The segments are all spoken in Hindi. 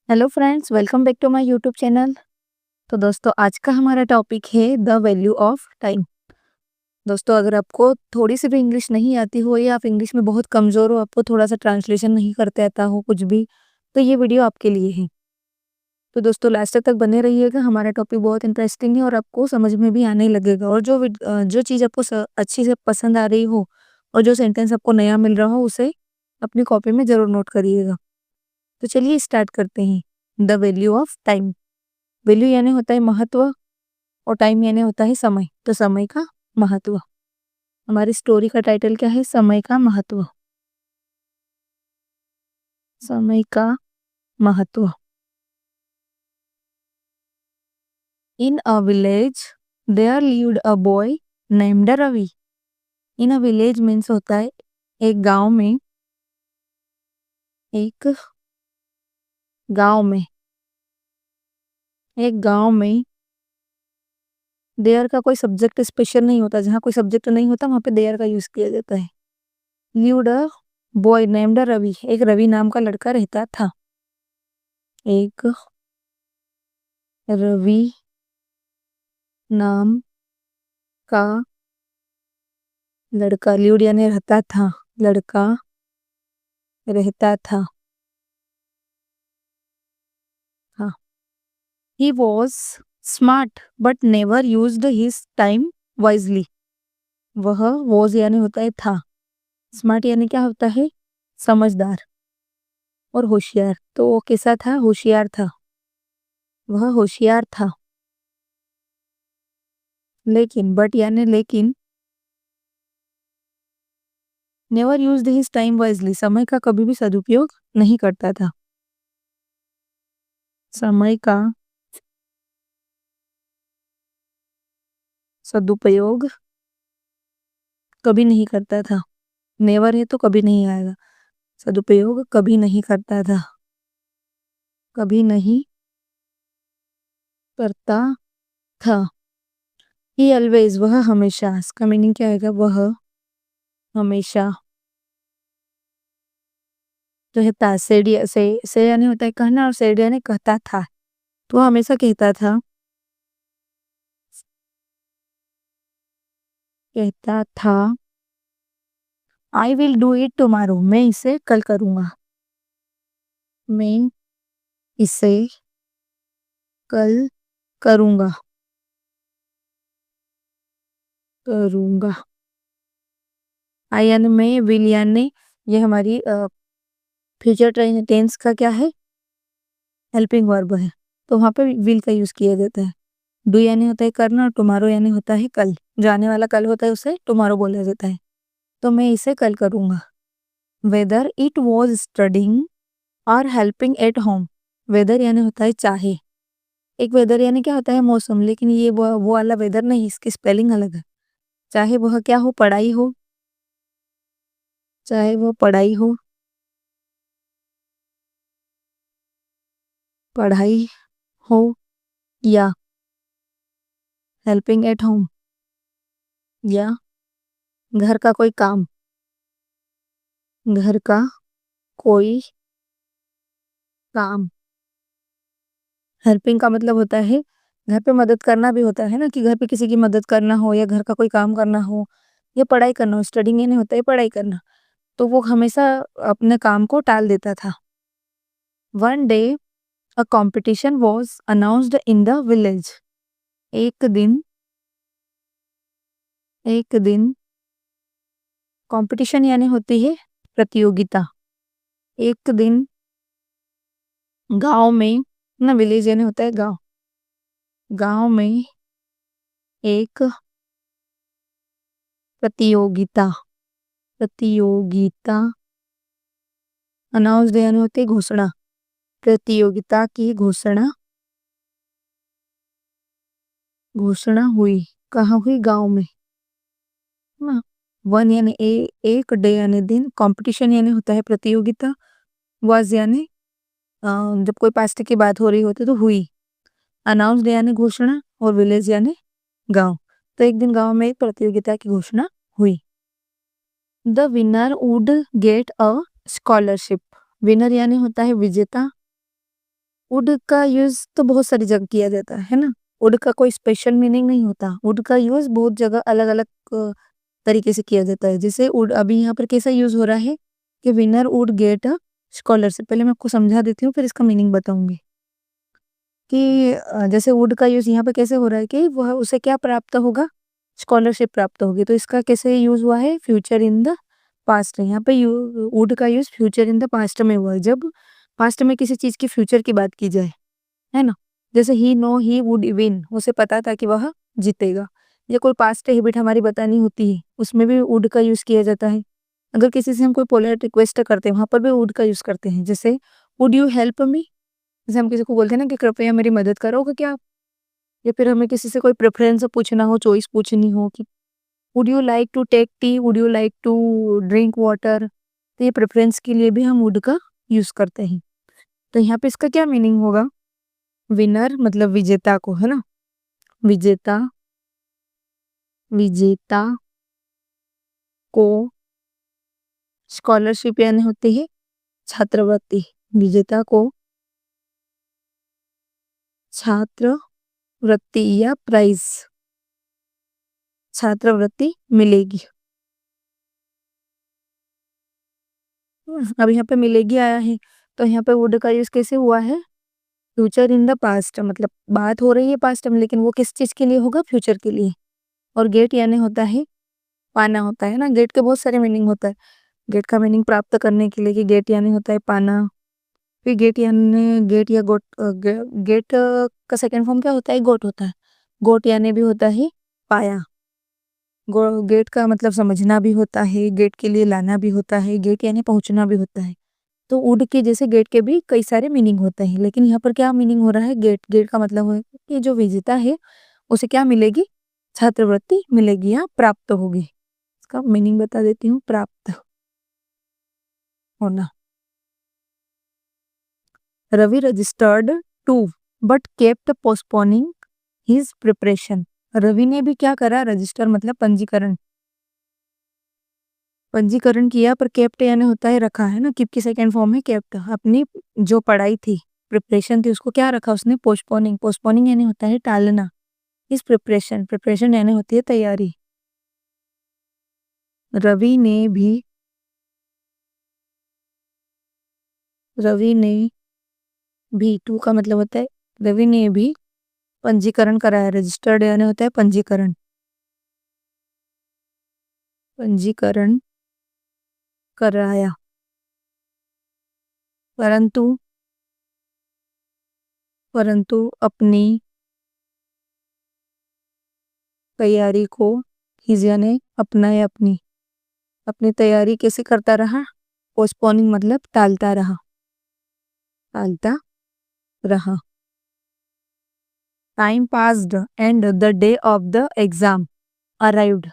Hello friends, welcome back to my YouTube channel. तो दोस्तों, आज का हमारा टॉपिक है द वैल्यू ऑफ टाइम। दोस्तों, अगर आपको थोड़ी सी भी इंग्लिश नहीं आती हो या आप इंग्लिश में बहुत कमज़ोर हो, आपको थोड़ा सा ट्रांसलेशन नहीं करते आता हो कुछ भी, तो ये वीडियो आपके लिए है। तो दोस्तों, लास्ट तक बने रहिएगा। हमारा टॉपिक बहुत इंटरेस्टिंग है और आपको समझ में भी आने लगेगा। और जो चीज़ आपको अच्छी से पसंद आ रही हो और जो सेंटेंस आपको नया मिल रहा हो, उसे अपनी कॉपी में ज़रूर नोट करिएगा। तो चलिए स्टार्ट करते हैं। The value of time. Value यानी होता है महत्व और टाइम यानी होता है समय। तो समय का महत्व। हमारी स्टोरी का टाइटल क्या है? समय का महत्व। समय का महत्व। In a village there lived a boy named Ravi. In a village means होता है एक गांव में। एक गांव में एक गांव में देयर का कोई सब्जेक्ट स्पेशल नहीं होता। जहाँ कोई सब्जेक्ट नहीं होता वहां पे देयर का यूज किया जाता है। Lived a boy named Ravi. एक रवि नाम का लड़का रहता था। एक रवि नाम का लड़का। लिव्ड यानी रहता था। लड़का रहता था। हाँ। He was smart but never used his time wisely. वह वॉज यानी होता है था। स्मार्ट यानी क्या होता है? समझदार और होशियार। तो वो कैसा था? होशियार था। वह होशियार था। लेकिन बट यानी लेकिन never used his time wisely. समय का कभी भी सदुपयोग नहीं करता था। समय का सदुपयोग कभी नहीं करता था। नेवर है तो कभी नहीं आएगा। सदुपयोग कभी नहीं करता था। कभी नहीं करता था। ही ऑलवेज, वह हमेशा। इसका मीनिंग क्या आएगा? वह हमेशा कहता। से यानी होता है कहना और सेड यानी कहता था। तो वह हमेशा कहता था। कहता था I will do it tomorrow. मैं इसे कल करूंगा। मैं इसे कल करूंगा। करूंगा। आई यानी मैं, विल यानी ये हमारी फ्यूचर टेंस का क्या है? हेल्पिंग वर्ब है। तो वहां पे विल का यूज किया जाता है। डू यानी होता है करना और टुमारो यानी होता है कल। जो आने वाला कल होता है उसे टुमारो बोला जाता है। तो मैं इसे कल करूंगा। वेदर इट वॉज स्टडिंग और हेल्पिंग एट होम। वेदर यानी होता है चाहे। एक वेदर यानी क्या होता है? मौसम। लेकिन ये वो वाला वेदर नहीं, इसकी स्पेलिंग अलग है। चाहे वह क्या हो? पढ़ाई हो। चाहे वो पढ़ाई हो। पढ़ाई हो या हेल्पिंग एट होम या घर का कोई काम। घर का कोई काम। हेल्पिंग का मतलब होता है घर पे मदद करना भी होता है ना, कि घर पे किसी की मदद करना हो या घर का कोई काम करना हो या पढ़ाई करना हो। स्टडिंग यानी होता है पढ़ाई करना। तो वो हमेशा अपने काम को टाल देता था। One day a competition was announced in the village. एक दिन एक दिन कंपटीशन यानी होती है प्रतियोगिता। एक दिन गांव में ना, विलेज यानी होता है गांव। गांव में एक प्रतियोगिता। प्रतियोगिता अनाउंस्ड यानी होती है घोषणा। प्रतियोगिता की घोषणा। घोषणा हुई। कहाँ हुई? गांव में ना। वन यानी एक, डे यानी दिन, कंपटीशन यानी होता है प्रतियोगिता, वाज यानी जब कोई पास्ट की बात हो रही होती तो हुई, अनाउंस्ड यानी घोषणा और विलेज यानी गांव। तो एक दिन गांव में एक प्रतियोगिता की घोषणा हुई। The winner would get a scholarship. Winner यानी होता है विजेता वुड का यूज तो बहुत सारी जगह किया जाता है ना। वुड का कोई स्पेशल मीनिंग नहीं होता, वुड का यूज बहुत जगह अलग अलग तरीके से किया जाता है। जैसे वुड अभी यहाँ पर कैसा यूज हो रहा है कि winner would get a scholarship. पहले मैं आपको समझा देती हूँ, फिर इसका मीनिंग बताऊंगी कि जैसे वुड का यूज यहाँ पे कैसे हो रहा है कि वह उसे क्या प्राप्त होगा, स्कॉलरशिप प्राप्त होगी। तो इसका कैसे यूज हुआ है, फ्यूचर इन द पास्ट है। यहाँ पे वुड का use future in the past में हुआ है, जब पास्ट में किसी चीज की फ्यूचर की बात की जाए, है ना। जैसे ही नो ही वुड विन, उसे पता था कि वह जीतेगा। या कोई पास्ट हैबिट हमारी बतानी होती है, उसमें भी वुड का यूज किया जाता है। अगर किसी से हम कोई पोलाइट रिक्वेस्ट करते हैं, वहां पर भी वुड का यूज करते हैं। जैसे वुड यू हेल्प मी, जैसे हम किसी को बोलते हैं ना कि कृपया मेरी मदद करोगे क्या आप। या फिर हमें किसी से कोई प्रेफरेंस पूछना हो, चॉइस पूछनी हो कि would you like to take tea, would you like to drink water, तो ये प्रेफरेंस के लिए भी हम वुड का यूज करते हैं। तो यहाँ पे इसका क्या मीनिंग होगा, विनर मतलब विजेता को, है ना। विजेता, विजेता को स्कॉलरशिप यानी होती है छात्रवृत्ति। विजेता को छात्रवृत्ति या प्राइज, छात्रवृत्ति मिलेगी। अब यहाँ पे मिलेगी आया है, तो यहाँ पे वुड का यूज कैसे हुआ है, फ्यूचर इन द पास्ट, मतलब बात हो रही है पास्ट में, लेकिन वो किस चीज के लिए होगा, फ्यूचर के लिए। और गेट यानी होता है पाना, होता है ना। गेट के बहुत सारे मीनिंग होता है। गेट का मीनिंग प्राप्त करने के लिए कि गेट यानी होता है पाना। फिर गेट यानी गेट या गोट, गेट का सेकंड फॉर्म क्या होता है, गोट होता है। गोट यानी भी होता है पाया। गेट का मतलब समझना भी होता है, गेट के लिए लाना भी होता है, गेट यानी पहुंचना भी होता है। तो वुड के जैसे गेट के भी कई सारे मीनिंग होते हैं, लेकिन यहाँ पर क्या मीनिंग हो रहा है, गेट। गेट का मतलब है कि जो विजेता है उसे क्या मिलेगी, छात्रवृत्ति मिलेगी या प्राप्त होगी। इसका मीनिंग बता देती हूँ, प्राप्त होना। Ravi registered to but kept postponing his preparation. Ravi ने भी क्या करा, रजिस्टर मतलब पंजीकरण, पंजीकरण किया, पर केप्ट यानी होता है रखा, है ना। कीप की सेकंड फॉर्म है केप्ट। अपनी जो पढ़ाई थी, प्रिपरेशन थी, उसको क्या रखा उसने, पोस्टपोनिंग। पोस्टपोनिंग यानी होता है टालना। इस प्रिपरेशन, प्रिपरेशन यानी होती है तैयारी। रवि ने भी, रवि ने भी, टू का मतलब होता है, रवि ने भी पंजीकरण कराया। रजिस्टर्ड यानी होता है पंजीकरण, पंजीकरण कराया। परंतु, परंतु अपनी तैयारी को, हिज यानी अपना या अपनी, अपनी तैयारी कैसे करता रहा, पोस्टपोनिंग मतलब टालता रहा, टालता रहा। Time passed and the day of the exam arrived.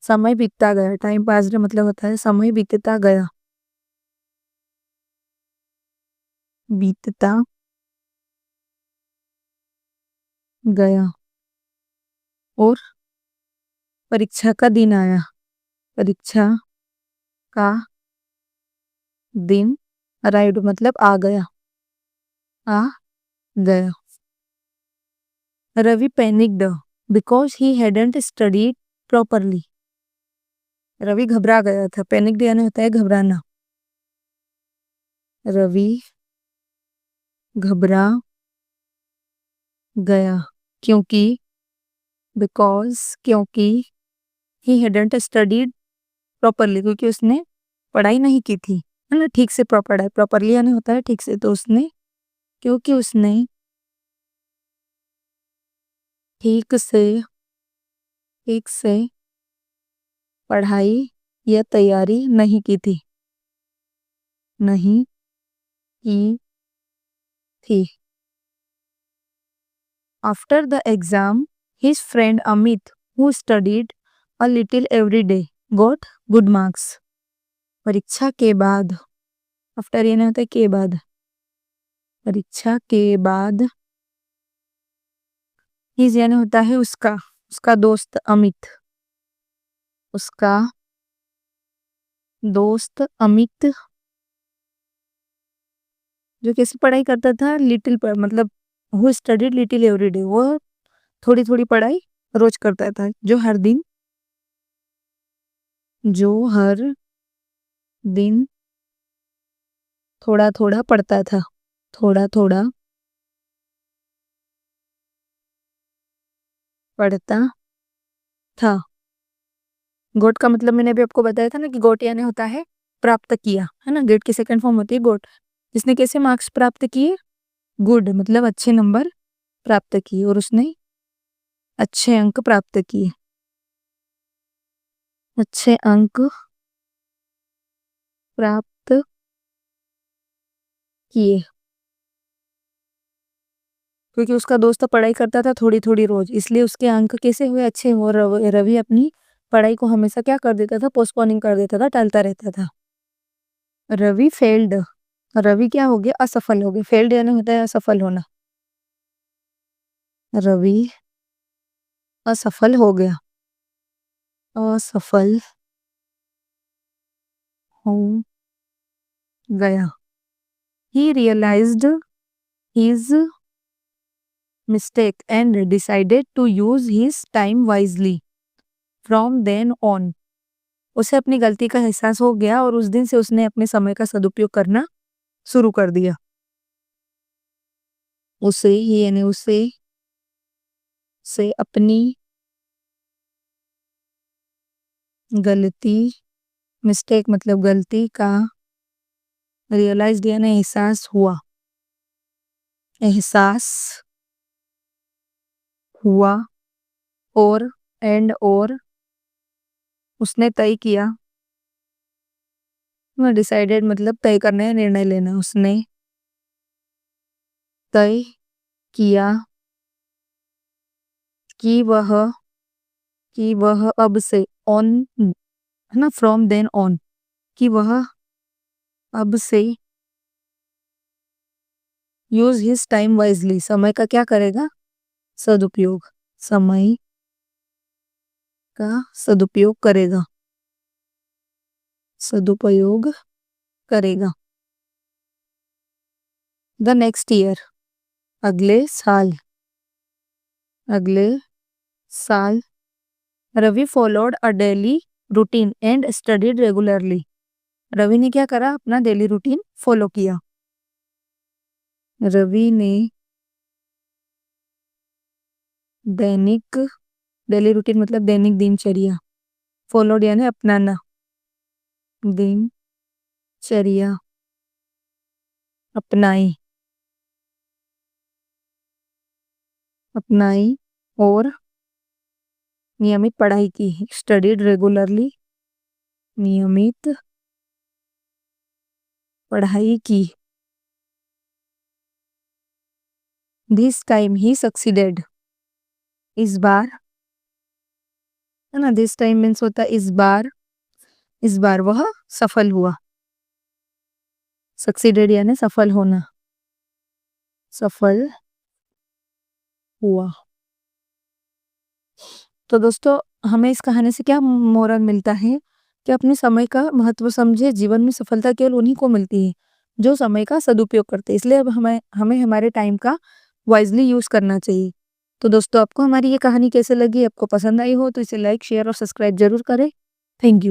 समय बीतता गया, टाइम पास्ड मतलब होता है समय बीतता गया, बीतता गया। और परीक्षा का दिन आया, परीक्षा का दिन अराइव्ड मतलब आ गया, आ गया। Ravi panicked because he hadn't studied properly. Ravi घबरा गया था, पैनिक्ड यानी होता है घबराना। रवि घबरा गया क्योंकि, बिकॉज क्योंकि, ही हैडंट स्टडीड प्रॉपरली क्योंकि उसने पढ़ाई नहीं की थी, है ना, ठीक से। प्रॉपर है, प्रॉपरली यानी होता है ठीक से। तो उसने, क्योंकि उसने ठीक से, ठीक से पढ़ाई या तैयारी नहीं की थी, नहीं की थी। After the exam his friend Amit who studied a little every day got good marks. परीक्षा के बाद, आफ्टर यानी होता है के बाद, परीक्षा के बाद, हिज यानी होता है उसका, उसका दोस्त अमित, उसका दोस्त अमित जो कैसे पढ़ाई करता था, लिटिल मतलब who studied little every day, वो थोड़ी थोड़ी पढ़ाई रोज करता था, जो हर दिन थोड़ा थोड़ा पढ़ता था, थोड़ा थोड़ा पढ़ता था। गोट का मतलब मैंने अभी आपको बताया था ना कि गोट यानी होता है प्राप्त किया, है ना। गेट की सेकंड फॉर्म होती है गोट। जिसने कैसे मार्क्स प्राप्त किए, गुड मतलब अच्छे नंबर प्राप्त किए, और उसने अच्छे अंक प्राप्त किए, अच्छे अंक प्राप्त किए। क्योंकि उसका दोस्त पढ़ाई करता था थोड़ी थोड़ी रोज, इसलिए उसके अंक कैसे हुए, अच्छे हुए। रवि अपनी पढ़ाई को हमेशा क्या कर देता था, पोस्टपोनिंग कर देता था, टालता रहता था। रवि फेल्ड, रवि क्या हो गया, असफल हो गया। फेल्ड यानी होता है असफल होना। रवि असफल हो गया, असफल हो गया। He realized his mistake and decided to use his time wisely from then on. उसे अपनी गलती का एहसास हो गया और उस दिन से उसने अपने समय का सदुपयोग करना शुरू कर दिया। उसे यानी उसे से अपनी गलती, मिस्टेक मतलब गलती का, रियलाइज्ड यानी एहसास हुआ, एहसास हुआ, और उसने तय किया। डिसाइडेड मतलब तय करना या निर्णय लेना। उसने तय किया कि वह अब से ऑन, है ना, फ्रॉम देन ऑन, कि वह अब से यूज हिज टाइम वाइजली, समय का क्या करेगा, सदुपयोग, समय का सदुपयोग करेगा, सदुपयोग करेगा। द नेक्स्ट ईयर, अगले साल, अगले साल Ravi followed a daily routine and studied regularly. Ravi ने क्या करा, अपना डेली रूटीन फॉलो किया। रवि ने दैनिक, डेली रूटीन मतलब दैनिक दिनचर्या, फॉलोड यानी अपनाना, दिनचर्या अपनाई, अपनाई और नियमित पढ़ाई की। स्टडीड रेगुलरली, नियमित पढ़ाई की। दिस टाइम ही सक्सीडेड, इस बार, है ना, दिस टाइम मीन्स होता है इस बार वह सफल हुआ। सक्सीडेड यानी सफल होना, सफल हुआ। तो दोस्तों, हमें इस कहानी से क्या मोरल मिलता है कि अपने समय का महत्व समझे। जीवन में सफलता केवल उन्हीं को मिलती है जो समय का सदुपयोग करते हैं। इसलिए अब हमें हमें हमारे टाइम का वाइजली यूज करना चाहिए। तो दोस्तों, आपको हमारी ये कहानी कैसे लगी, आपको पसंद आई हो तो इसे लाइक, शेयर और सब्सक्राइब जरूर करें। Thank you.